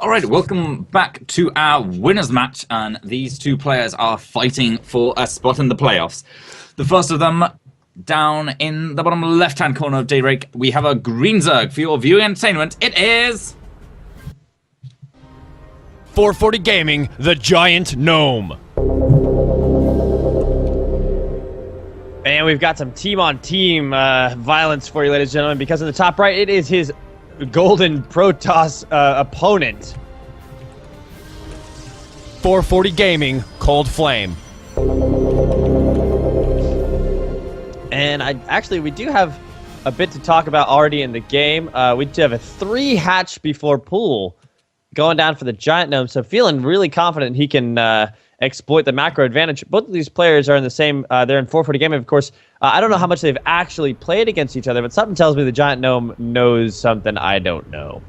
All right, welcome back to our winners match, and these two players are fighting for a spot in the playoffs. The first of them, down in the bottom left-hand corner of Daybreak, we have a green Zerg for your viewing entertainment. It is 440 Gaming, the Giant Gnome. And we've got some team-on-team violence for you, ladies and gentlemen, because in the top right, it is his golden Protoss opponent. 440 Gaming, Coldflame. And we do have a bit to talk about already in the game. We do have a 3 hatch before pool going down for the Giant Gnome, so feeling really confident he can exploit the macro advantage. Both of these players are in the same, they're in 440 Gaming, of course. I don't know how much they've actually played against each other, but something tells me the Giant Gnome knows something I don't know.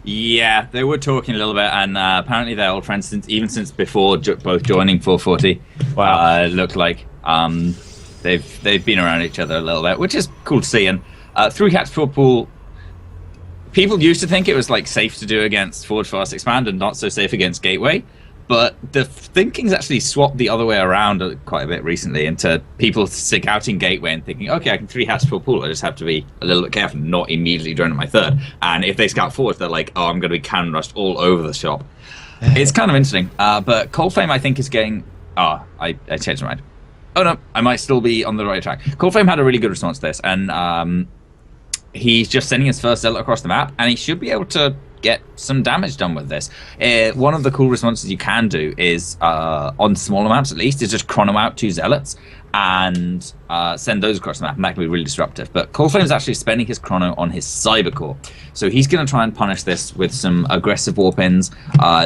Yeah, they were talking a little bit, and apparently they're old friends since before both joining 440. Wow. Looked like they've been around each other a little bit, which is cool to see. And 3 hatch for pool. People used to think it was like safe to do against Forge Fast Expand and not so safe against Gateway. But the thinking's actually swapped the other way around quite a bit recently into people scouting Gateway and thinking, okay, I can 3 hatch for pool. I just have to be a little bit careful, not immediately join at my 3rd. And if they scout forward, they're like, oh, I'm going to be cannon rushed all over the shop. It's kind of interesting. But Coldflame, I think, is getting... Oh, I changed my mind. Oh, no, I might still be on the right track. Coldflame had a really good response to this. And he's just sending his first zealot across the map. And he should be able to get some damage done with this. One of the cool responses you can do is, on smaller maps at least, is just chrono out 2 zealots and send those across the map, and that can be really disruptive. But Coldflame is actually spending his chrono on his Cybercore. So he's going to try and punish this with some aggressive warp ins.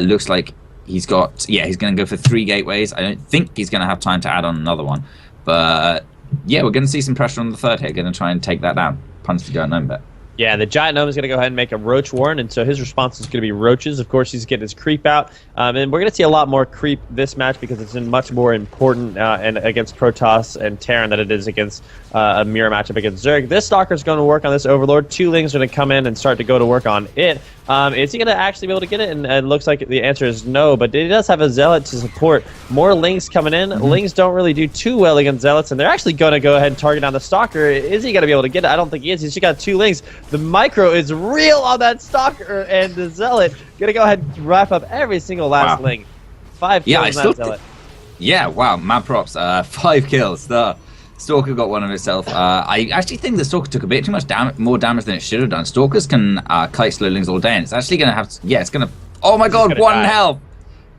Looks like he's going to go for 3 gateways. I don't think he's going to have time to add on another one. But yeah, we're going to see some pressure on the 3rd here. Going to try and take that down. Punish the Giant Gnome bit. Yeah, the Giant Gnome is going to go ahead and make a Roach Warren, and so his response is going to be Roaches. Of course, he's getting his creep out, and we're going to see a lot more creep this match because it's much more important and against Protoss and Terran than it is against a mirror matchup against Zerg. This Stalker is going to work on this Overlord. 2 Lings are going to come in and start to go to work on it. Is he going to actually be able to get it? And it looks like the answer is no, but he does have a Zealot to support. More Lings coming in. Lings don't really do too well against Zealots, and they're actually going to go ahead and target down the Stalker. Is he going to be able to get it? I don't think he is. He's just got 2 Lings. The micro is real on that Stalker, and the Zealot going to go ahead and wrap up every single last Ling. 5 kills on that Zealot. Yeah, wow, mad props. 5 kills. The Stalker got one of himself. I actually think the Stalker took a bit too much more damage than it should have done. Stalkers can kite slowlings all day, and it's actually going to have to... Yeah, it's going to... Oh my god, 1 health!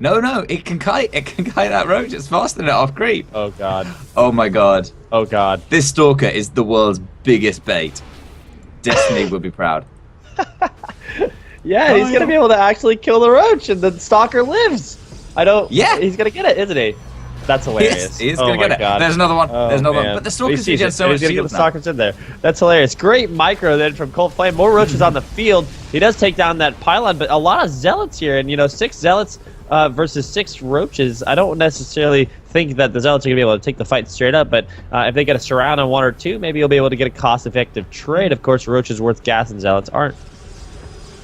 No, it can kite. It can kite that roach. It's faster than it off creep. Oh god. Oh my god. Oh god. This Stalker is the world's biggest bait. Destiny will be proud. Yeah, he's going to be able to actually kill the roach, and the Stalker lives. Yeah. He's going to get it, isn't he? That's hilarious. He's going to get it. There's another one. There's another one. But the Stalker's so much he's going to get the Stalkers in there. That's hilarious. Great micro then from Coldflame. More roaches on the field. He does take down that pylon, but a lot of Zealots here. And, 6 Zealots versus 6 roaches. I don't necessarily think that the Zealots are going to be able to take the fight straight up, but if they get a surround on 1 or 2, maybe you'll be able to get a cost-effective trade. Of course, roaches worth gas and Zealots aren't.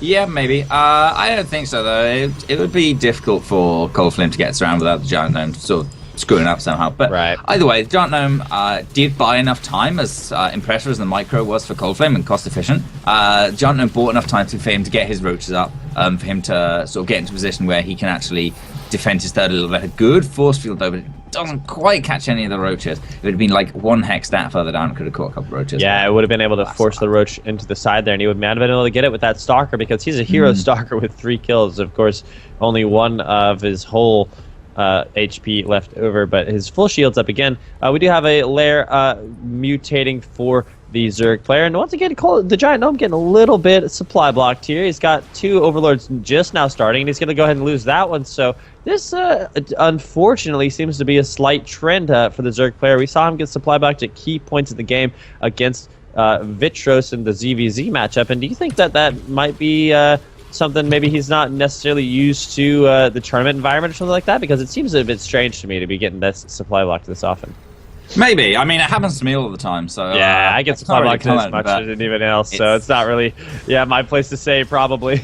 Yeah, maybe. I don't think so, though. It would be difficult for Coldflame to get surrounded without the Giant Gnome sort of screwing up somehow. But either way, the Giant Gnome did buy enough time, as impressive as the micro was for Coldflame and cost efficient. Giant Gnome bought enough time for him to get his roaches up, for him to sort of get into a position where he can actually defend his 3rd a little bit. A good force field, though, but it doesn't quite catch any of the roaches. It would have been like 1 hex stat further down, could have caught a couple of roaches. Yeah, it would have been able to force the roach into the side there, and he would have been able to get it with that Stalker because he's a hero Stalker with 3 kills. Of course, only 1 of his whole HP left over, but his full shield's up again. We do have a lair mutating for the Zerg player, and once again, the Giant Gnome getting a little bit supply blocked here. He's got 2 Overlords just now starting, and he's going to go ahead and lose that one. So this, unfortunately, seems to be a slight trend for the Zerg player. We saw him get supply blocked at key points of the game against Vitros in the ZVZ matchup, and do you think that might be something maybe he's not necessarily used to the tournament environment or something like that? Because it seems a bit strange to me to be getting this supply blocked this often. Maybe. I mean, it happens to me all the time. So yeah, I get supply blocked as much as anyone else, so it's not really, my place to say probably.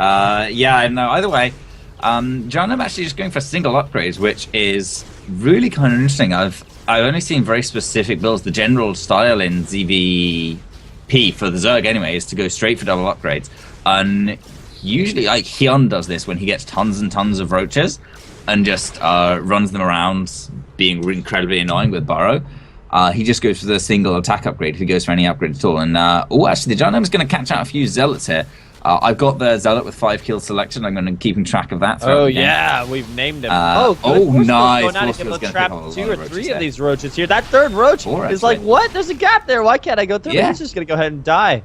Yeah, I know. Either way, John, I'm actually just going for single upgrades, which is really kind of interesting. I've only seen very specific builds. The general style in ZVP for the Zerg anyway is to go straight for double upgrades, and usually like Hyun does this when he gets tons and tons of roaches and just runs them around, being incredibly annoying with Burrow. He just goes for the single attack upgrade if he goes for any upgrade at all. And actually, the GiantNome is going to catch out a few zealots here. I've got the zealot with 5 kills selected. I'm going to keep track of that. Oh yeah, we've named him. Nice. He's able to trap 2 or 3 of these roaches here. That third roach is like, what? There's a gap there. Why can't I go through? He's just going to go ahead and die.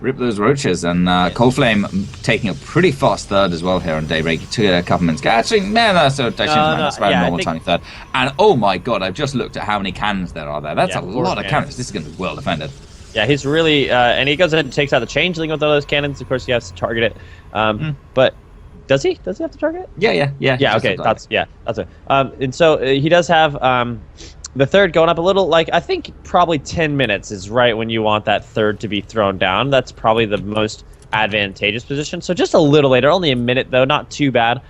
Rip those roaches, and Coldflame taking a pretty fast third as well here on Daybreak. It took a couple minutes. Actually, man, that's about a normal tiny third. And oh my god, I've just looked at how many cannons there are there. That's a lot of cannons. This is going to be well defended. Yeah, he's really, and he goes ahead and takes out the changeling with all those cannons. Of course, he has to target it. But does he? Does he have to target it? Yeah. Okay, that's it. And so he does have the third going up a little. Like, I think probably 10 minutes is right when you want that third to be thrown down. That's probably the most advantageous position. So just a little later, only a minute though, not too bad.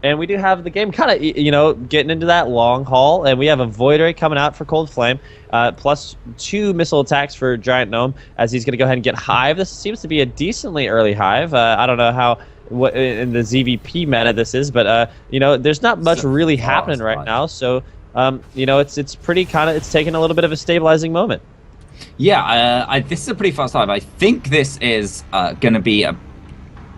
And we do have the game kind of, getting into that long haul, and we have a Void Ray coming out for Coldflame, plus 2 missile attacks for GiantNome, as he's going to go ahead and get Hive. This seems to be a decently early Hive. I don't know what in the ZVP meta this is, but there's not much really happening right now. So it's pretty it's taking a little bit of a stabilizing moment. Yeah, this is a pretty fast Hive. I think this is going to be a.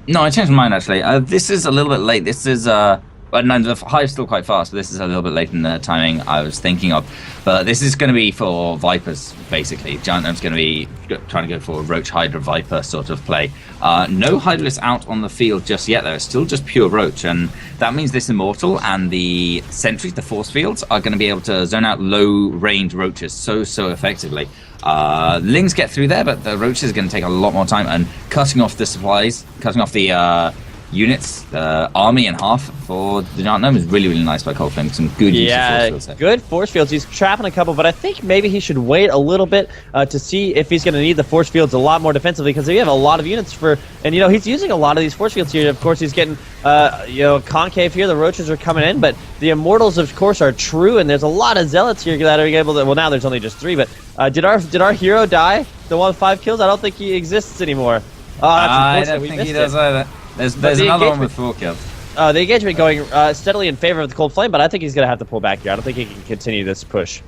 No, I changed my mind actually. This is a little bit late. This is no, the Hive's still quite fast, but this is a little bit late in the timing I was thinking of. But this is going to be for Vipers, basically. GiantNome's going to be trying to go for a Roach Hydra Viper sort of play. No Hydralisk out on the field just yet, though. It's still just pure Roach, and that means this Immortal and the Sentries, the Force Fields, are going to be able to zone out low-range Roaches so effectively. Lings get through there, but the Roaches are going to take a lot more time, and cutting off the supplies, cutting off the units, army in half for the GiantNome is really nice by Coldflame. Some good use of force fields there. Good force fields. He's trapping a couple, but I think maybe he should wait a little bit to see if he's going to need the force fields a lot more defensively, because we have a lot of units and he's using a lot of these force fields here. Of course, he's getting concave here. The Roaches are coming in, but the Immortals, of course, are true, and there's a lot of Zealots here that are able to. Well, now there's only just 3, but did our hero die? The one with 5 kills? I don't think he exists anymore. Oh, I don't think he does either. There's another one with 4 kills. The engagement going steadily in favor of the Coldflame, but I think he's going to have to pull back here. I don't think he can continue this push.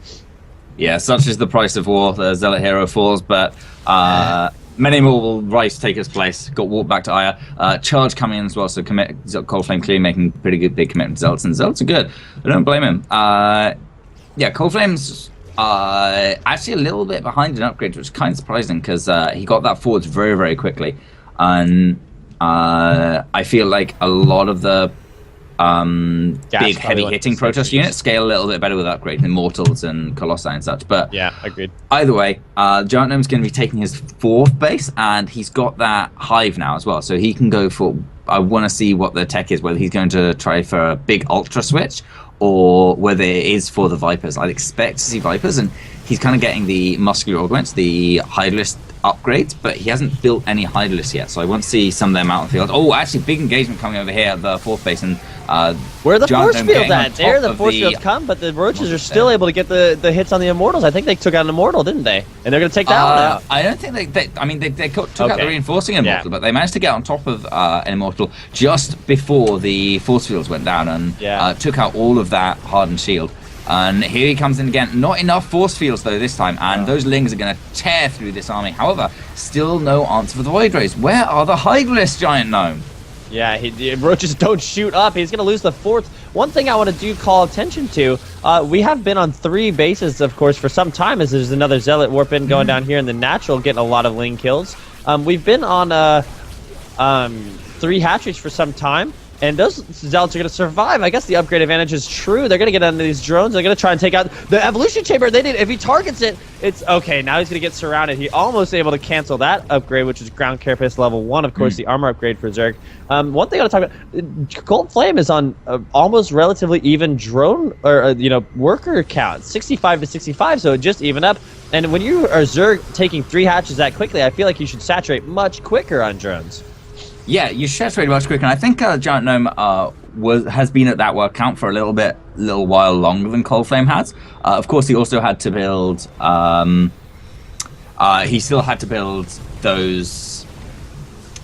Yeah, such is the price of war. The Zealot hero falls, but many more will rise to take his place. Got walked back to Aya. Charge coming in as well, so Coldflame clearly making pretty good big commitment to Zealots, and Zealots are good. I don't blame him. Coldflame's actually a little bit behind in upgrades, which is kind of surprising, because he got that forwards very quickly, and I feel like a lot of the big heavy hitting Protoss units scale a little bit better with upgrades, Immortals and Colossi and such. But yeah, agreed. Either way, GiantNome's going to be taking his 4th base, and he's got that Hive now as well, so he can go for. I want to see what the tech is, whether he's going to try for a big Ultra switch or whether it is for the Vipers. I'd expect to see Vipers, and he's kind of getting the muscular augments, the Hydralisk upgrades, but he hasn't built any Hydralisk yet, so I want to see some of them out in the field. Oh, actually, big engagement coming over here at the 4th base, and where are the force fields at? There, the force fields come, but the Roaches are still able to get the hits on the Immortals. I think they took out an Immortal, didn't they? And they're going to take that one out. I don't think they took out the reinforcing Immortal, but they managed to get on top of an Immortal just before the force fields went down, and took out all of that hardened shield. And here he comes in again. Not enough force fields though this time, and those Lings are going to tear through this army. However, still no answer for the Void Rays. Where are the Hydralisk GiantNome? Yeah, the Roaches don't shoot up. He's going to lose the 4th. One thing I want to do call attention to, we have been on 3 bases, of course, for some time, as there's another Zealot warp in going down here in the natural, getting a lot of Ling kills. We've been on 3 hatcheries for some time, and those Zealots are going to survive. I guess the upgrade advantage is true. They're going to get under these drones. They're going to try and take out the Evolution Chamber. If he targets it, it's okay. Now he's going to get surrounded. He almost able to cancel that upgrade, which is Ground Carapace level 1, of course, the armor upgrade for Zerg. One thing I want to talk about, Coldflame is on almost relatively even drone or worker count, 65 to 65, so it just even up. And when you are Zerg taking 3 hatches that quickly, I feel like you should saturate much quicker on drones. Yeah, you saturate much quicker, and I think Giant Gnome has been at that word count for a little while longer than Coldflame has. Of course, he also had to build. He still had to build those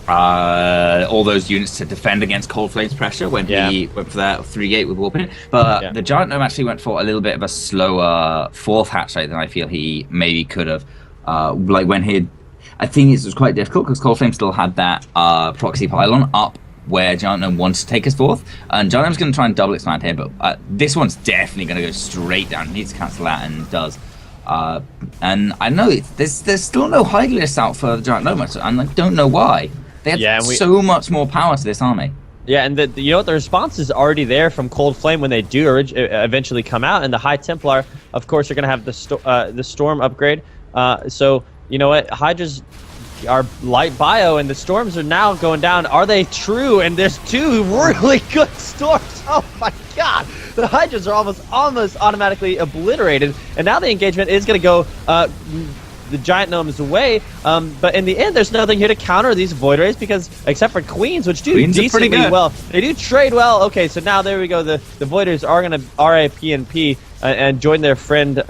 all those units to defend against Coldflame's pressure when he went for that 3-gate with Warping. But the Giant Gnome actually went for a little bit of a slower 4th hatch rate than I feel he maybe could have. Like when he had, I think it was quite difficult because Coldflame still had that proxy pylon up where Giant Gnome wants to take his 4th, and Giant Gnome's going to try and double expand here, but this one's definitely going to go straight down. He needs to cancel that, and does. And I know there's still no hide list out for the Giant Gnome, and I don't know why. They have so much more power to this army. Yeah, and you know what? The response is already there from Coldflame when they do eventually come out, and the High Templar, of course, are going to have the Storm upgrade. So you know what? Hydras are light bio, and the Storms are now going down. Are they true? And there's 2 really good Storms. Oh my God! The Hydras are almost automatically obliterated, and now the engagement is going to go the Giant Gnome's way. But in the end, there's nothing here to counter these Void Rays because, except for Queens, which do decently well. They do trade well. Okay, so now there we go. The Void Rays are going to RIP and join their friend.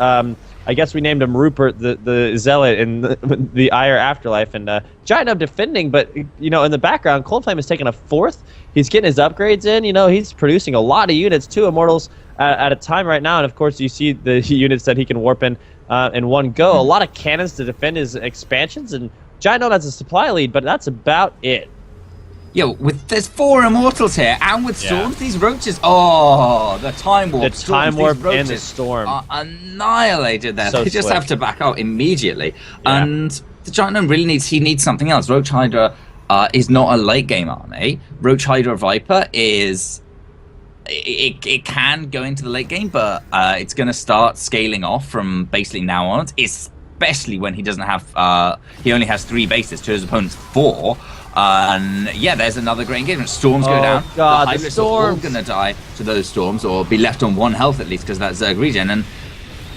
I guess we named him Rupert, the Zealot in the Ire Afterlife, and Giant Gnome defending, but you know, in the background, Coldflame is taking a 4th. He's getting his upgrades in. You know, he's producing a lot of units, 2 Immortals at a time right now, and of course, you see the units that he can warp in one go. A lot of cannons to defend his expansions, and Giant Gnome has a supply lead, but that's about it. Yo, there's 4 Immortals here, and with Storms, these Roaches, the Time Warp. The Time Warp and the Storm are annihilated there. So they just have to back out immediately. Yeah. And the Giant Gnome really needs something else. Roach Hydra is not a late game army. Roach Hydra Viper is... It can go into the late game, but it's going to start scaling off from basically now on, especially when he doesn't have... he only has 3 bases to his opponent's 4. And yeah, there's another great engagement. Storms go down. God, the Hybrids are all going to die to those Storms, or be left on 1 health at least, because that's Zerg regen. And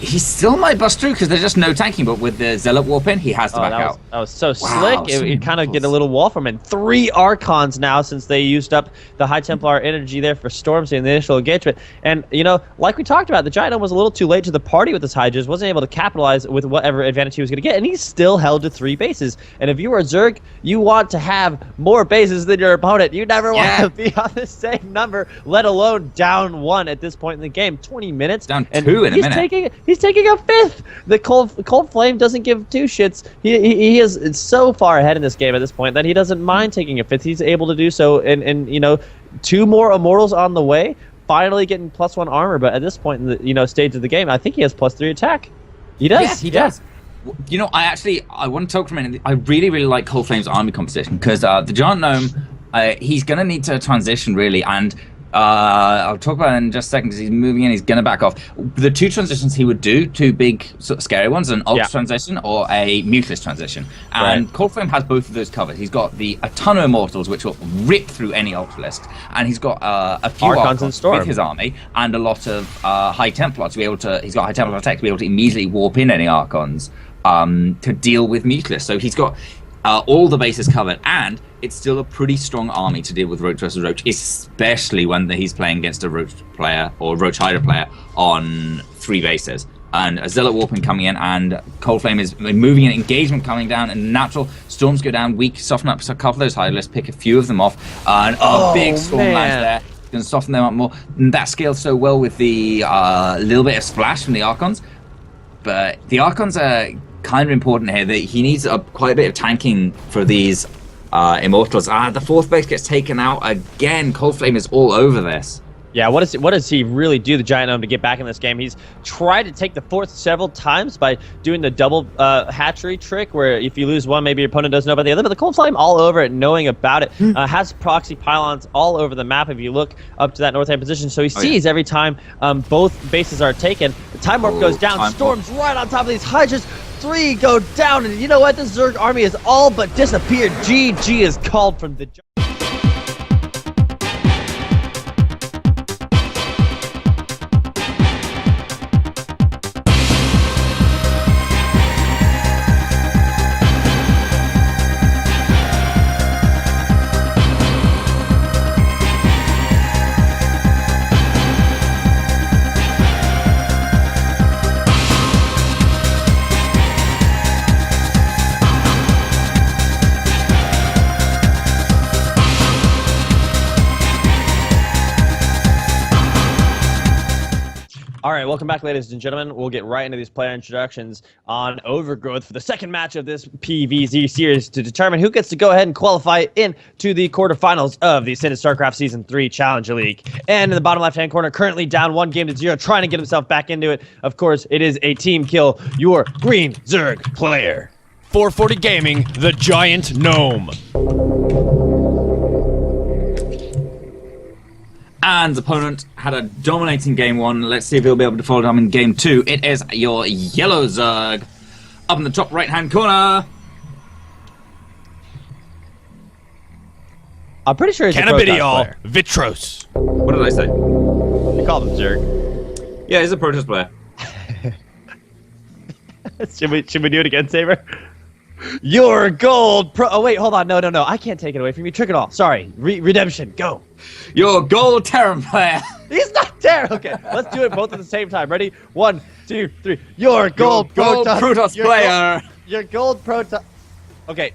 he still might bust through because there's just no tanking, but with the Zealot warp in, he has to back out. That was so slick. It kind of get a little wall from him. 3 Archons now since they used up the High Templar energy there for Storms in the initial engagement. And, you know, like we talked about, the Giant Gnome was a little too late to the party with his Hydras, wasn't able to capitalize with whatever advantage he was going to get, and he still held to 3 bases. And if you are Zerg, you want to have more bases than your opponent. You never want to be on the same number, let alone down 1 at this point in the game. 20 minutes. Down 2 in a minute. He's taking a 5th. The Coldflame doesn't give 2 shits. He is so far ahead in this game at this point that he doesn't mind taking a 5th. He's able to do so, and you know, 2 more Immortals on the way. Finally getting +1 armor, but at this point in the stage of the game, I think he has +3 attack. He does. Yeah, he does. You know, I want to talk for a minute. I really like Coldflame's army composition because the Giant Gnome, he's going to need to transition really, and I'll talk about it in just a second because he's moving in, he's going to back off. The 2 transitions he would do, 2 big sort of scary ones, an Ultra transition or a Muteless transition. And Coldflame has both of those covered. He's got a ton of Immortals which will rip through any Ultra list, and he's got a few Archons with his army and a lot of High Templar to be able to, he's got High Templar attack to be able to immediately warp in any Archons to deal with Muteless. So he's got all the bases covered, and it's still a pretty strong army to deal with Roach versus Roach, especially when he's playing against a Roach player or Roach Hydra player on 3 bases. And a Zealot Warping coming in, and Coldflame is moving in, engagement coming down, and natural Storms go down, weak, soften up a couple of those Hydra lists, pick a few of them off, and big Storm lands there. It's going to soften them up more. And that scales so well with the little bit of splash from the Archons. But the Archons are kind of important here. That he needs quite a bit of tanking for these Immortals. The 4th base gets taken out again. Coldflame is all over this. Yeah, what does he really do, the Giant Gnome, to get back in this game? He's tried to take the 4th several times by doing the double hatchery trick, where if you lose one, maybe your opponent doesn't know about the other. But the Coldflame all over it, knowing about it, has proxy pylons all over the map if you look up to that north-hand position. So he sees every time both bases are taken. The Time Warp goes down, Storms right on top of these Hydras. 3 go down, and you know what? This Zerg army is all but disappeared. GG is called from the... All right, welcome back, ladies and gentlemen. We'll get right into these player introductions on Overgrowth for the second match of this PvZ series to determine who gets to go ahead and qualify into the quarterfinals of the Ascended StarCraft Season 3 Challenger League. And in the bottom left-hand corner, currently down 1-0, trying to get himself back into it. Of course, it is a team kill, your Green Zerg player. 440 Gaming, the Giant Gnome. And opponent had a dominating game 1. Let's see if he'll be able to follow him in game 2. It is your yellow Zerg up in the top right-hand corner. I'm pretty sure he's a Protoss Cannabidiol, player. Vitros. What did I say? You called him Zerg. Yeah, he's a Protoss player. Should we do it again, Saber? Your gold pro. Oh wait, hold on. No. I can't take it away from you. Trick it all. Sorry. Redemption. Go. Your gold Terran player. He's not there. Okay, let's do it both at the same time. Ready? 1, 2, 3. Your gold Protoss player. Your gold Protoss. Okay.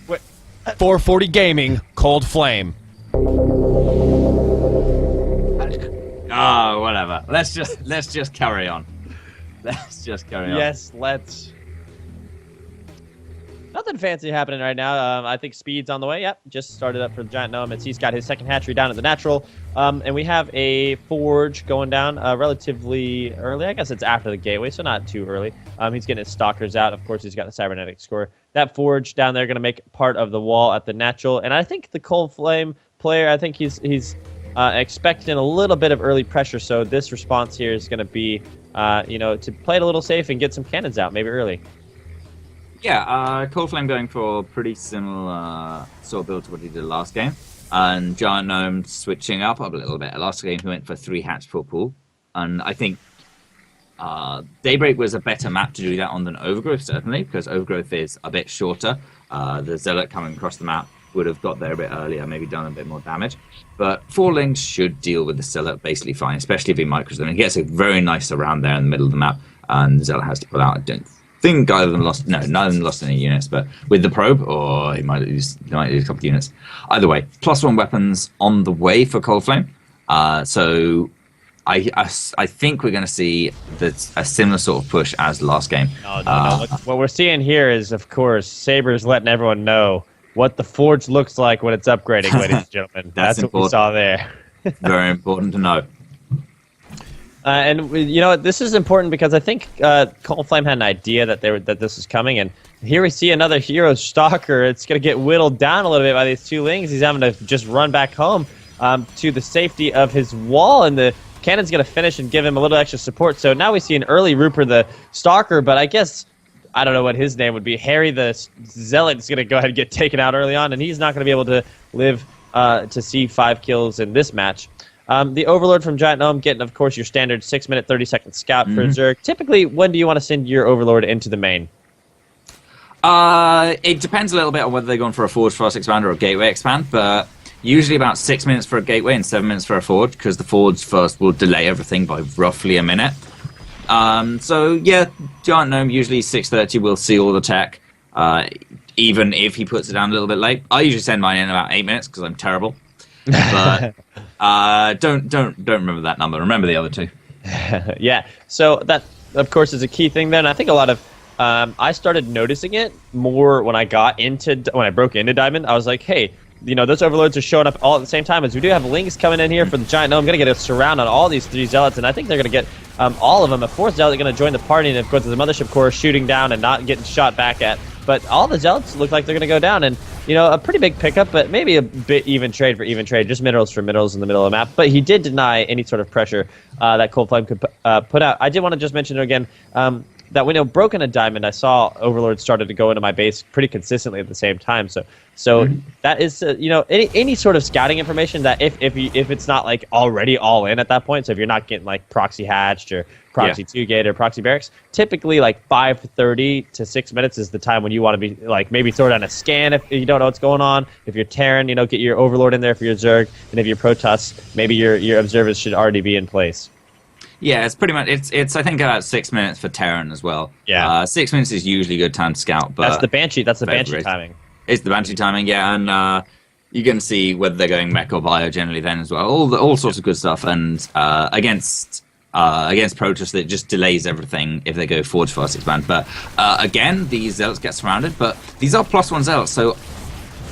Wait. 440 Gaming, Coldflame. Oh, whatever. Let's just carry on. Let's just carry on. Yes, let's. Nothing fancy happening right now. I think Speed's on the way. Yep, just started up for the Giant Gnome. He's got his second hatchery down at the natural. And we have a Forge going down relatively early. I guess it's after the gateway, so not too early. He's getting his Stalkers out. Of course, he's got the Cybernetic score. That Forge down there going to make part of the wall at the natural. And I think the Coldflame player, I think he's expecting a little bit of early pressure. So this response here is going to be, to play it a little safe and get some cannons out, maybe early. Yeah, Coldflame going for pretty similar sort of build to what he did last game. And Giant Gnome switching up a little bit. Last game he went for 3 hatch per pool. And I think Daybreak was a better map to do that on than Overgrowth, certainly, because Overgrowth is a bit shorter. The Zealot coming across the map would have got there a bit earlier, maybe done a bit more damage. But 4 links should deal with the Zealot basically fine, especially if he micros them. He gets a very nice around there in the middle of the map, and the Zealot has to pull out. I don't think either of them lost. No, none of them lost any units, but with the probe, or he might lose a couple of units. Either way, +1 weapons on the way for Coldflame. So I think we're going to see a similar sort of push as the last game. No. What we're seeing here is, of course, Saber's letting everyone know what the Forge looks like when it's upgrading, ladies and gentlemen. That's what we saw there. Very important to know. And this is important because I think Coldflame had an idea that this was coming, and here we see another hero Stalker. It's going to get whittled down a little bit by these 2 lings. He's having to just run back home to the safety of his wall, and the cannon's going to finish and give him a little extra support. So now we see an early Rupert the Stalker, but I guess I don't know what his name would be. Harry the Zealot is going to go ahead and get taken out early on, and he's not going to be able to live to see 5 kills in this match. The Overlord from Giant Gnome getting, of course, your standard 6-minute, 30-second scout for Zerg. Typically, when do you want to send your Overlord into the main? It depends a little bit on whether they're going for a Forge Fast Expand or a Gateway Expand, but usually about 6 minutes for a Gateway and 7 minutes for a Forge, because the Forge first will delay everything by roughly a minute. So, yeah, Giant Gnome usually 6:30 will see all the tech, even if he puts it down a little bit late. I usually send mine in about 8 minutes, because I'm terrible. But don't remember that number. Remember the other 2. Yeah. So that, of course, is a key thing. Then I think a lot of I started noticing it more when I broke into Diamond. I was like, hey, those Overlords are showing up all at the same time, as we do have Lings coming in here for the Giant Gnome. I'm going to get a surround on all these 3 Zealots, and I think they're going to get all of them. A 4th Zealot going to join the party, and of course the Mothership Core shooting down and not getting shot back at. But all the Zealots look like they're going to go down, and a pretty big pickup, but maybe a bit even trade for even trade, just minerals for minerals in the middle of the map. But he did deny any sort of pressure that Coldflame could put out. I did want to just mention again that when it broke in a Diamond, I saw Overlord started to go into my base pretty consistently at the same time. So that is any sort of scouting information that if it's not like already all in at that point. So if you're not getting like proxy hatched or proxy 2-gate or proxy barracks, typically like 5:30 to 6 minutes is the time when you want to be like maybe throw down a scan if you don't know what's going on. If you're Terran, get your Overlord in there for your Zerg, and if you're Protoss, maybe your observers should already be in place. Yeah, it's pretty much it's I think about 6 minutes for Terran as well. Yeah, 6 minutes is usually a good time to scout. But that's the Banshee. That's the Banshee timing. It's the Banshee timing, yeah, and you can see whether they're going mech or bio generally then as well. All sorts of good stuff, and against against Protoss, that just delays everything if they go forward fast expand. But again, these zealots get surrounded, but these are +1 zealots, so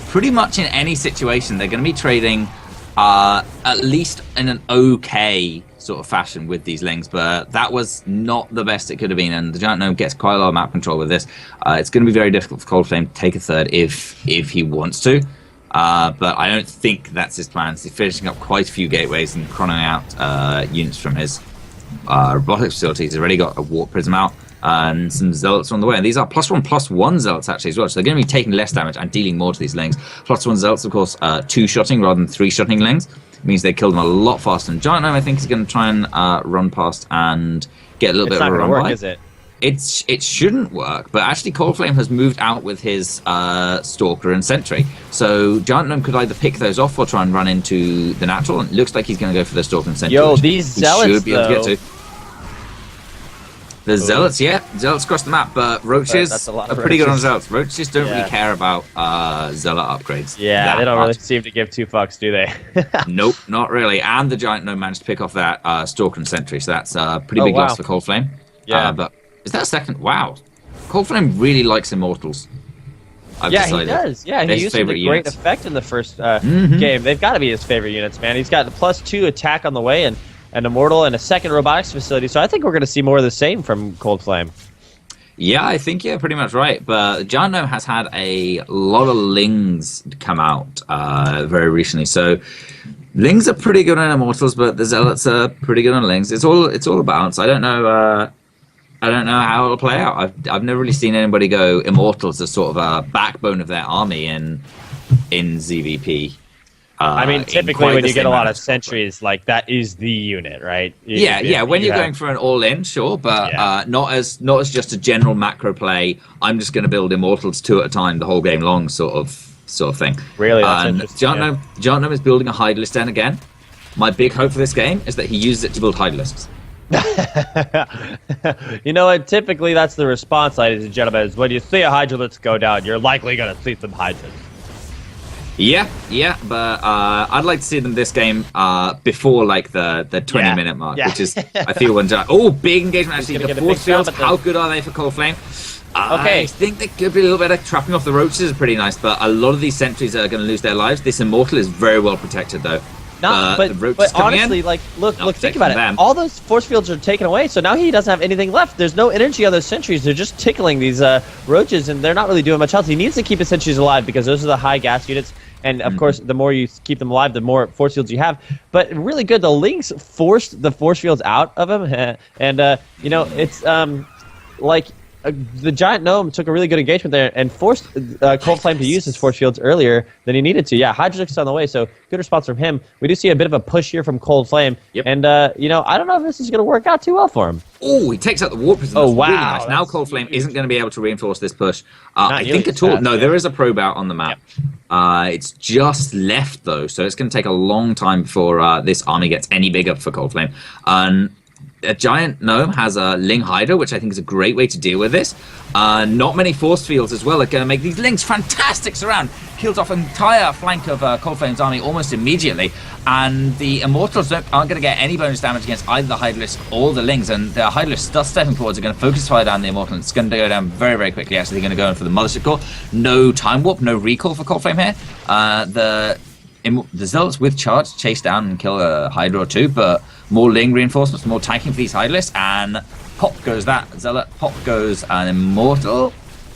pretty much in any situation they're going to be trading at least in an okay sort of fashion with these lings, but that was not the best it could have been, and the Giant Gnome gets quite a lot of map control with this. It's going to be very difficult for Coldflame to take a third if he wants to, but I don't think that's his plans. He's finishing up quite a few gateways and chronoing out units from his robotics facility. He's already got a warp prism out and some zealots on the way, and these are +1/+1 zealots actually as well, so they're going to be taking less damage and dealing more to these lings. +1 zealots, of course, 2-shotting rather than 3-shotting lings. It means they kill them a lot faster. And Giant Gnome, I think, is going to try and run past and get a little bit of a run by. It's not going to work, is it? It shouldn't work, but actually Coldflame has moved out with his Stalker and Sentry. So Giant Gnome could either pick those off or try and run into the natural. And it looks like he's going to go for the Stalker and Sentry. Yo, these zealots, should be able to get to. The zealots, yeah, zealots across the map, but roaches are pretty good on zealots. Roaches don't really care about zealot upgrades. Yeah, they don't really seem to give 2 fucks, do they? Nope, not really. And the Giant Gnome managed to pick off that Stalker and Sentry, so that's a pretty big loss for Coldflame. Yeah, but is that a second? Wow, Coldflame really likes Immortals. He does. Yeah, he used them to great effect in the first game. They've got to be his favorite units, man. He's got a +2 attack on the way, and an Immortal and a second robotics facility, so I think we're going to see more of the same from Coldflame. Yeah, I think you're pretty much right, but Giant Gnome has had a lot of lings come out very recently, so lings are pretty good on Immortals, but the zealots are pretty good on lings. It's all a balance. I don't know how it'll play out. I've never really seen anybody go Immortals as sort of a backbone of their army in ZVP. I mean, typically when you get a lot of sentries, like, that is the unit, right? Yeah. When you're going for an all-in, sure, but not as just a general macro play. I'm just going to build Immortals 2 at a time the whole game long, sort of thing. Really, that's interesting. Giant Gnome is building a hide list den again. My big hope for this game is that he uses it to build hide lists. You know what? Typically, that's the response, ladies and gentlemen. Is when you see a Hydra list go down, you're likely going to see some Hydras. Yeah, but I'd like to see them this game before like the 20-minute mark, which is I feel when big engagement actually. The force fields, how good are they for Coldflame? I think they could be a little better. Trapping off the roaches is pretty nice, but a lot of these sentries are going to lose their lives. This Immortal is very well protected though. But honestly, like, look, think about it. All those force fields are taken away, so now he doesn't have anything left. There's no energy on those sentries. They're just tickling these roaches, and they're not really doing much else. He needs to keep his sentries alive because those are the high gas units. And, of course, the more you keep them alive, the more force fields you have. But really good, the lings forced the force fields out of him. And, you know, it's like the Giant Gnome took a really good engagement there and forced Coldflame to use his force fields earlier than he needed to. Yeah, Hydrix on the way, so good response from him. We do see a bit of a push here from Coldflame. Yep. And, you know, I don't know if this is going to work out too well for him. Oh, he takes out the warp prism. Oh, wow. Really nice. Now Coldflame isn't going to be able to reinforce this push. I think at all. No, there is a probe out on the map. Yep. It's just left, though, so it's going to take a long time before this army gets any bigger for Coldflame. A Giant Gnome has a Ling Hydra, which I think is a great way to deal with this. Not many force fields as well are going to make these lings fantastic surround. Kills off an entire flank of Coldflame's army almost immediately. And the Immortals aren't going to get any bonus damage against either the Hydra or the lings. And the Hydra just stepping forwards are going to focus fire down the Immortal. And it's going to go down very, very quickly. Actually, they're going to go in for the Mothership Core. No time warp, no recall for Coldflame here. The Zealots with charge chase down and kill a Hydra or two, but more Ling reinforcements, more tanking for these Hydra, and pop goes that Zealot, pop goes an Immortal.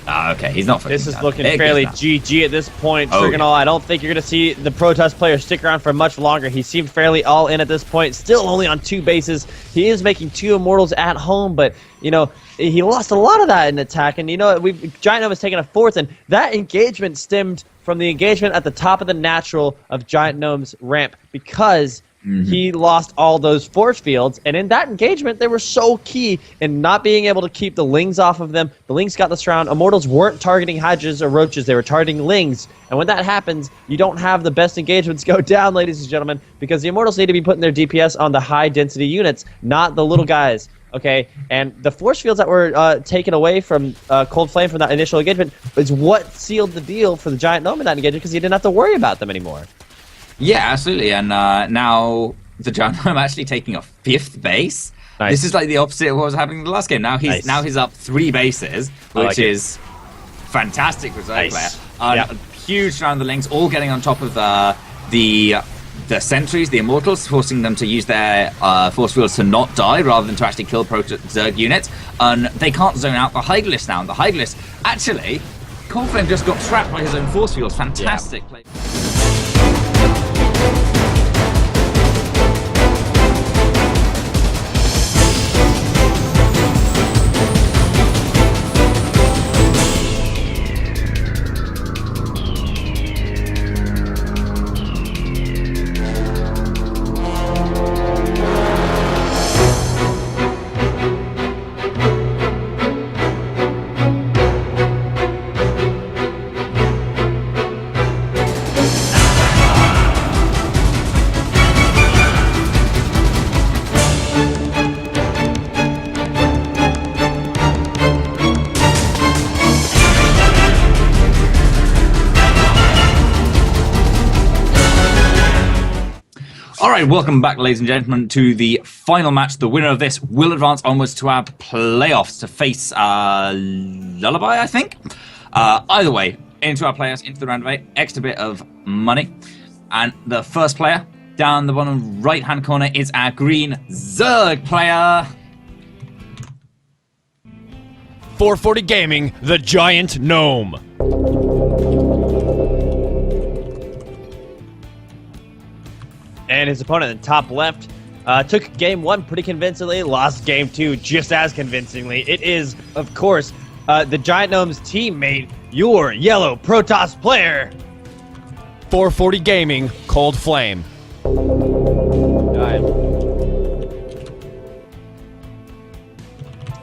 Okay, he's not. This is looking fairly GG at this point, Trigonal. I don't think you're going to see the Protoss player stick around for much longer. He seemed fairly all in at this point, still only on 2 bases. He is making 2 Immortals at home, but, you know, he lost a lot of that in attack, and, you know, Giant Gnome has taken a 4th, and that engagement stemmed from the engagement at the top of the natural of Giant Gnome's ramp, because he lost all those force fields, and in that engagement, they were so key in not being able to keep the lings off of them. The lings got the surround. Immortals weren't targeting Hydras or Roaches. They were targeting lings, and when that happens, you don't have the best engagements go down, ladies and gentlemen, because the Immortals need to be putting their DPS on the high-density units, not the little guys. Okay, and the force fields that were taken away from Coldflame from that initial engagement is what sealed the deal for the Giant Gnome in that engagement, because he didn't have to worry about them anymore. Yeah, absolutely, and now the Giant Gnome actually taking a 5th base. Nice. This is like the opposite of what was happening in the last game. Now he's up 3 bases, which is fantastic for his player. Huge round the links, all getting on top of the sentries, the immortals, forcing them to use their force fields to not die rather than to actually kill Zerg units. And they can't zone out the Hydralisk now. And the Hydralisk, actually, Coldflame just got trapped by his own force fields. Fantastic play. Alright, welcome back, ladies and gentlemen, to the final match. The winner of this will advance onwards to our playoffs to face Lullaby, I think. Either way, into our playoffs, into the round of 8, extra bit of money. And the first player down the bottom right-hand corner is our green Zerg player. 440 Gaming, the Giant Gnome. And his opponent in top left took game 1 pretty convincingly, lost game 2 just as convincingly. It is, of course, the Giant Gnome's teammate, your yellow Protoss player. 440 Gaming, Coldflame.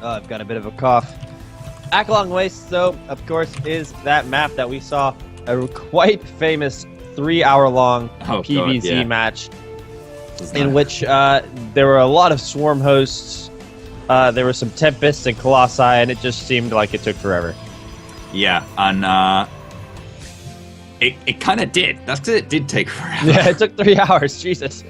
I've got a bit of a cough. Akalong Waste, though, of course, is that map that we saw a quite famous 3-hour-long PvZ match in which there were a lot of swarm hosts, there were some Tempests and Colossi, and it just seemed like it took forever. Yeah, and it kind of did. That's because it did take forever. Yeah, it took 3 hours, Jesus.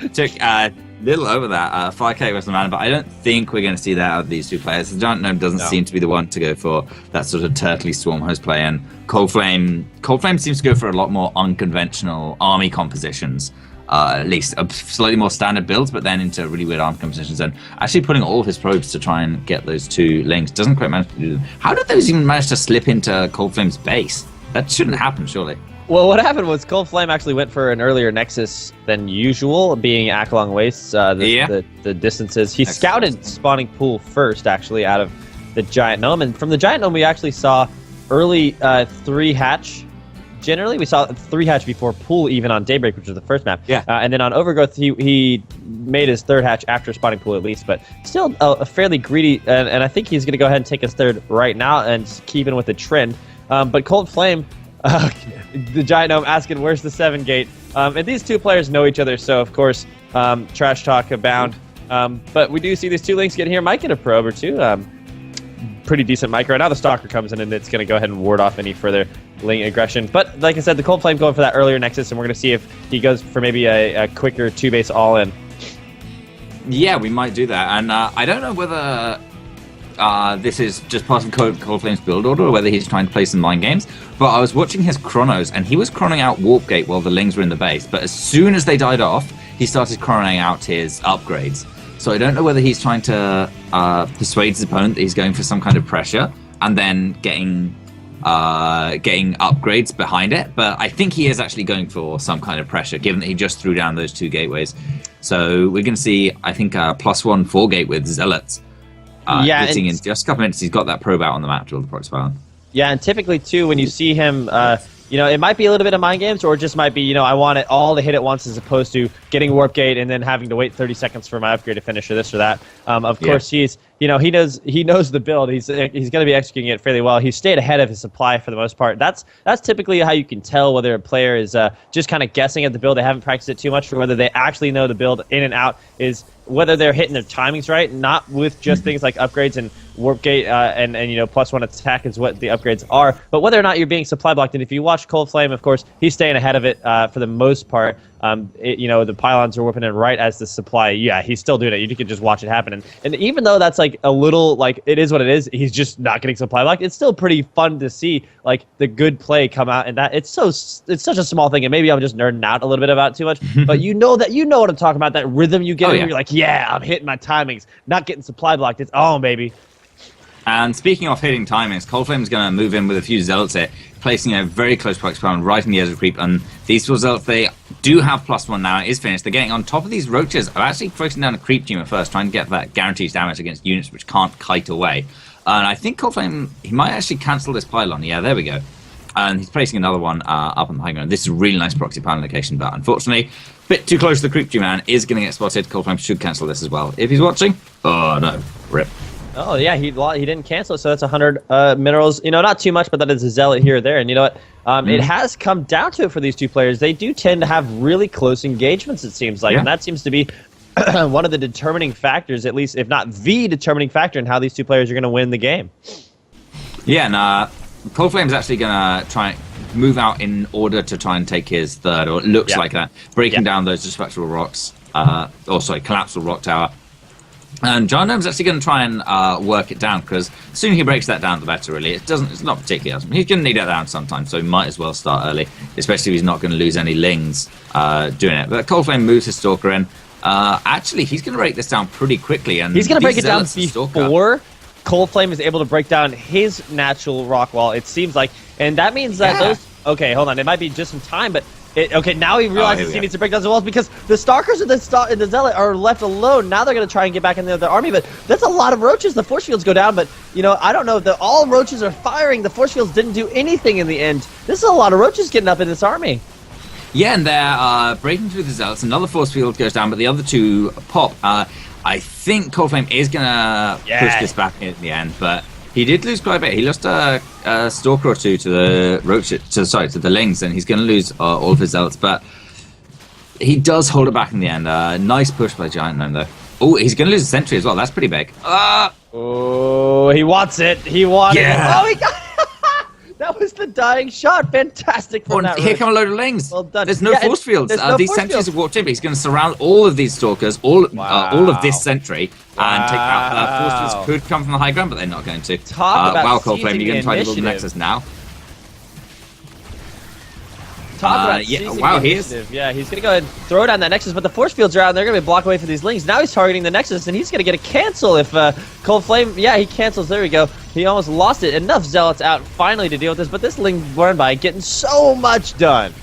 It took a little over that. 5k was the man, but I don't think we're going to see that out of these two players. The Giant Gnome doesn't seem to be the one to go for that sort of turtly swarm host play, and Coldflame seems to go for a lot more unconventional army compositions. At least slightly more standard builds, but then into really weird arm compositions, and actually putting all of his probes to try and get those 2 links. Doesn't quite manage to do them. How did those even manage to slip into Coldflame's base? That shouldn't happen, surely. Well, what happened was Coldflame actually went for an earlier Nexus than usual, being Akalong Wastes, the distances. He scouted spawning pool first, actually, out of the Giant Gnome, and from the Giant Gnome we actually saw early 3-hatch. Generally, we saw 3-hatch before pool, even on Daybreak, which was the first map. Yeah. And then on Overgrowth, he made his 3rd hatch after spawning pool, at least. But still a fairly greedy, and I think he's going to go ahead and take his 3rd right now and keep in with the trend. But Coldflame, the Giant Gnome asking, where's the 7 gate? And these two players know each other, so of course, trash talk abound. But we do see these 2 links getting here. Might get a probe or 2. Pretty decent micro. Now the Stalker comes in, and it's going to go ahead and ward off any further link aggression. But like I said, the Coldflame going for that earlier Nexus, and we're going to see if he goes for maybe a quicker 2-base all-in. Yeah, we might do that. And I don't know whether this is just part of Coldflame's build order or whether he's trying to play some mind games. But I was watching his chronos, and he was chroning out Warp Gate while the Lings were in the base. But as soon as they died off, he started chroning out his upgrades. So I don't know whether he's trying to persuade his opponent that he's going for some kind of pressure and then getting upgrades behind it. But I think he is actually going for some kind of pressure, given that he just threw down those 2 gateways. So we're going to see, I think, a +1 4 gate with Zealots. Hitting in just a couple minutes. He's got that probe out on the map to all the procs file. Yeah, and typically, too, when you see him, it might be a little bit of mind games, or it just might be, I want it all to hit at once as opposed to getting Warp Gate and then having to wait 30 seconds for my upgrade to finish or this or that. Of course, he's, he knows the build. He's going to be executing it fairly well. He's stayed ahead of his supply for the most part. That's typically how you can tell whether a player is just kind of guessing at the build. They haven't practiced it too much, or whether they actually know the build in and out, is whether they're hitting their timings right, not with just things like upgrades and Warp Gate and +1 attack is what the upgrades are, but whether or not you're being supply blocked. And if you watch Coldflame, of course, he's staying ahead of it for the most part. The pylons are whipping in right as the supply. Yeah, he's still doing it. You can just watch it happen. And even though that's like a little, like, it is what it is, he's just not getting supply blocked. It's still pretty fun to see, like, the good play come out. And that it's such a small thing. And maybe I'm just nerding out a little bit about it too much. But you know what I'm talking about. That rhythm you get. You're like, yeah, I'm hitting my timings, not getting supply blocked. It's on, baby. And speaking of hitting timings, Coldflame is going to move in with a few zealots here, placing a very close proxy pylon right in the edge of creep. And these four zealots, they do have +1 now. It is finished. They're getting on top of these roaches. I'm actually focusing down a creep team at first, trying to get that guaranteed damage against units which can't kite away. And I think Coldflame, he might actually cancel this pylon. Yeah, there we go. And he's placing another one up on the high ground. This is a really nice proxy pylon location, but unfortunately, a bit too close to the creep team man is going to get spotted. Coldflame should cancel this as well. If he's watching, oh no, rip. Oh, yeah, he didn't cancel it, so that's 100 minerals. Not too much, but that is a zealot here or there. And you know what? It has come down to it for these two players. They do tend to have really close engagements, it seems like. Yeah. And that seems to be one of the determining factors, at least, if not the determining factor in how these two players are going to win the game. Yeah, and Coldflame's actually going to try and move out in order to try and take his third, or it looks like that, breaking down those destructible rocks, collapsible rock tower. And GiantNome's actually going to try and work it down, because the sooner he breaks that down, the better, really. It's not particularly awesome. He's going to need it down sometime, so he might as well start early, especially if he's not going to lose any lings doing it. But Coldflame moves his Stalker in. Actually, he's going to break this down pretty quickly. And he's going to break it down before Coldflame is able to break down his natural rock wall, it seems like. And that means that those... Okay, hold on. It might be just some time, but... now he realizes he needs to break down the walls because the Stalkers and the Zealot are left alone. Now they're going to try and get back into their army, but that's a lot of roaches. The force fields go down, but, I don't know. All roaches are firing. The force fields didn't do anything in the end. This is a lot of roaches getting up in this army. Yeah, and they're breaking through the Zealots. Another force field goes down, but the other two pop. I think Coldflame is going to push this back in the end, but... He did lose quite a bit. He lost a Stalker or two to the to the Lings, and he's going to lose all of his Zealots. But he does hold it back in the end. Nice push by GiantNome, though. Oh, he's going to lose a Sentry as well. That's pretty big. Oh, he wants it. He wants it. Oh, he got that was the dying shot. Fantastic from that. Here come a load of Lings. Well done. There's no force fields. These Sentries have walked in, but he's going to surround all of these Stalkers, all of this Sentry, and take out force fields. Could come from the high ground, but they're not going to. Wow, Coldflame, you're going to try to build the Nexus now. He is. Yeah, he's going to go ahead and throw down that Nexus, but the force fields are out, and they're going to be blocked away for these Lings. Now he's targeting the Nexus, and he's going to get a cancel if Coldflame... Yeah, he cancels. There we go. He almost lost it. Enough Zealots out finally to deal with this, but this Ling run by getting so much done.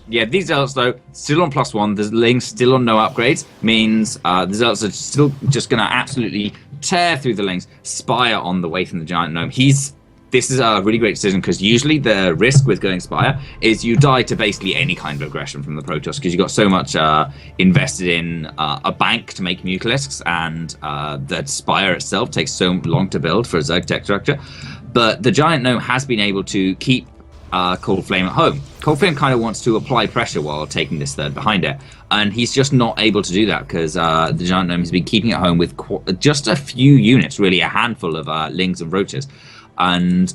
Yeah, these Zealots, though, still on +1. The Lings still on no upgrades. Means the Zealots are still just going to absolutely tear through the Lings. Spire on the way from the GiantNome. This is a really great decision, because usually the risk with going Spire is you die to basically any kind of aggression from the Protoss, because you've got so much invested in a bank to make Mutalisks, and the Spire itself takes so long to build for a Zerg tech structure. But the GiantNome has been able to keep Coldflame at home. Coldflame kind of wants to apply pressure while taking this third behind it, and he's just not able to do that, because the GiantNome has been keeping it home with just a few units, really a handful of Lings and Roaches. And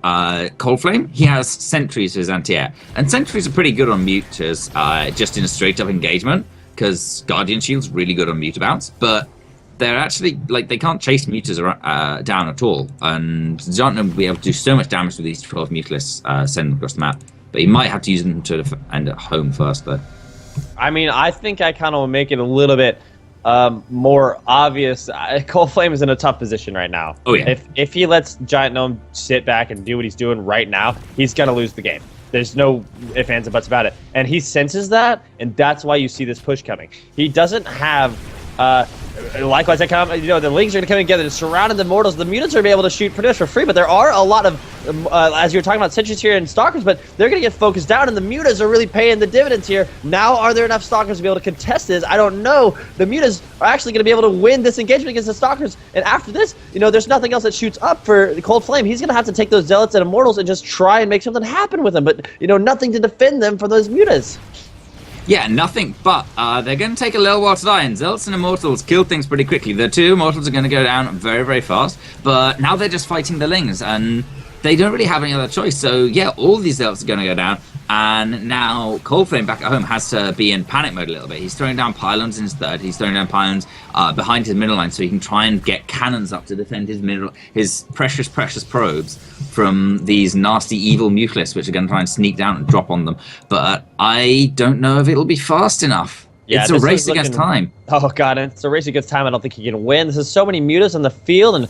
Coldflame, he has Sentries as anti-air. And Sentries are pretty good on Muters, just in a straight-up engagement, because Guardian Shield's really good on Mutabounce, but they're actually, they can't chase Muters down at all. And GiantNome will be able to do so much damage with these 12 Mutalisks, send them across the map. But he might have to use them to end at home first, though. I mean, I think I kind of make it a little bit... more obvious. Coldflame is in a tough position right now. Oh yeah. If he lets GiantNome sit back and do what he's doing right now, he's gonna lose the game. There's no ifs, ands, and buts about it. And he senses that, and that's why you see this push coming. He doesn't have likewise, the Lings are going to come together to surround the Mortals. The Mutants are going to be able to shoot pretty much for free, but there are a lot of, as you were talking about, Sentries here and Stalkers, but they're going to get focused down, and the Mutas are really paying the dividends here. Now, are there enough Stalkers to be able to contest this? I don't know. The Mutas are actually going to be able to win this engagement against the Stalkers, and after this, there's nothing else that shoots up for Coldflame. He's going to have to take those Zealots and Immortals and just try and make something happen with them, but, nothing to defend them from those Mutas. Yeah, nothing, but they're going to take a little while to die, and Zealots and Immortals kill things pretty quickly. The two Immortals are going to go down very, very fast, but now they're just fighting the Lings, and they don't really have any other choice. So, yeah, all these Zealots are going to go down. And now Coldflame back at home has to be in panic mode a little bit. He's throwing down pylons in his third. He's throwing down pylons behind his middle line so he can try and get cannons up to defend his precious probes from these nasty evil Muclis, which are going to try and sneak down and drop on them. But I don't know if it'll be fast enough. Yeah, it's a race against time. Oh god, it's a race against time. I don't think he can win. There's so many mutas on the field, and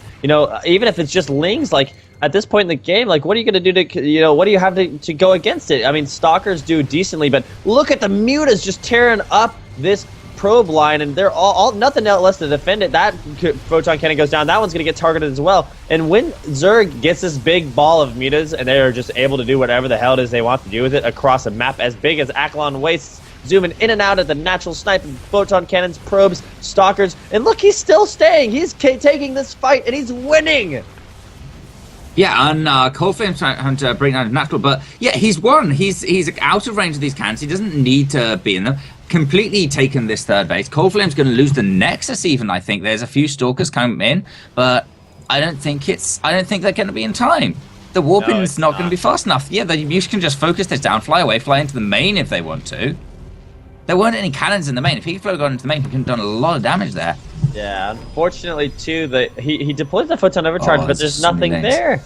even if it's just Lings, like at this point in the game, like what are you going to do to, what do you have to go against it? I mean, Stalkers do decently, but look at the mutas just tearing up this probe line, and they're all nothing else to defend it. That photon cannon goes down. That one's going to get targeted as well. And when Zerg gets this big ball of mutas, and they are just able to do whatever the hell it is they want to do with it across a map as big as Akalon Wastes, zooming in and out of the natural sniping photon cannons, probes, stalkers, and look, he's still staying. He's taking this fight, and he's winning. Yeah, and Coldflame's trying to bring down his natural, but yeah, he's won. He's out of range of these cannons. He doesn't need to be in them. Completely taken this third base. Coldflame's going to lose the Nexus even, I think. There's a few Stalkers coming in, but I don't think they're going to be in time. The warping's not going to be fast enough. Yeah, you can just focus this down, fly away, fly into the main if they want to. There weren't any cannons in the main. If he could have gone into the main, he could have done a lot of damage there. Yeah, unfortunately, too, he deploys the Photon Overcharge, but there's nothing things. There.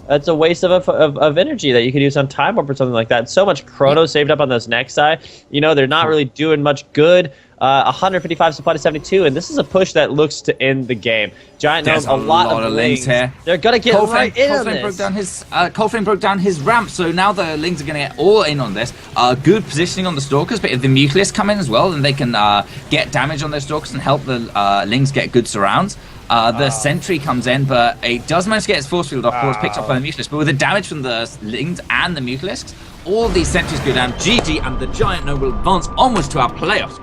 That's a waste of energy that you could use on Time Warp or something like that. So much Chrono saved up on this next side. They're not really doing much good. 155 supply to 72, and this is a push that looks to end the game. Giant Gnome, a lot of Lings here. They're gonna get right in on this. Coldflame broke down his ramp, so now the Lings are gonna get all in on this. Good positioning on the Stalkers, but if the Muclis come in as well, then they can get damage on those Stalkers and help the Lings get good surrounds. The Sentry comes in, but it does manage to get its force field off, was picked up by the Muclis, but with the damage from the Lings and the Muclis, all these Sentries go down. GG, and the Giant Gnome will advance onwards to our playoffs.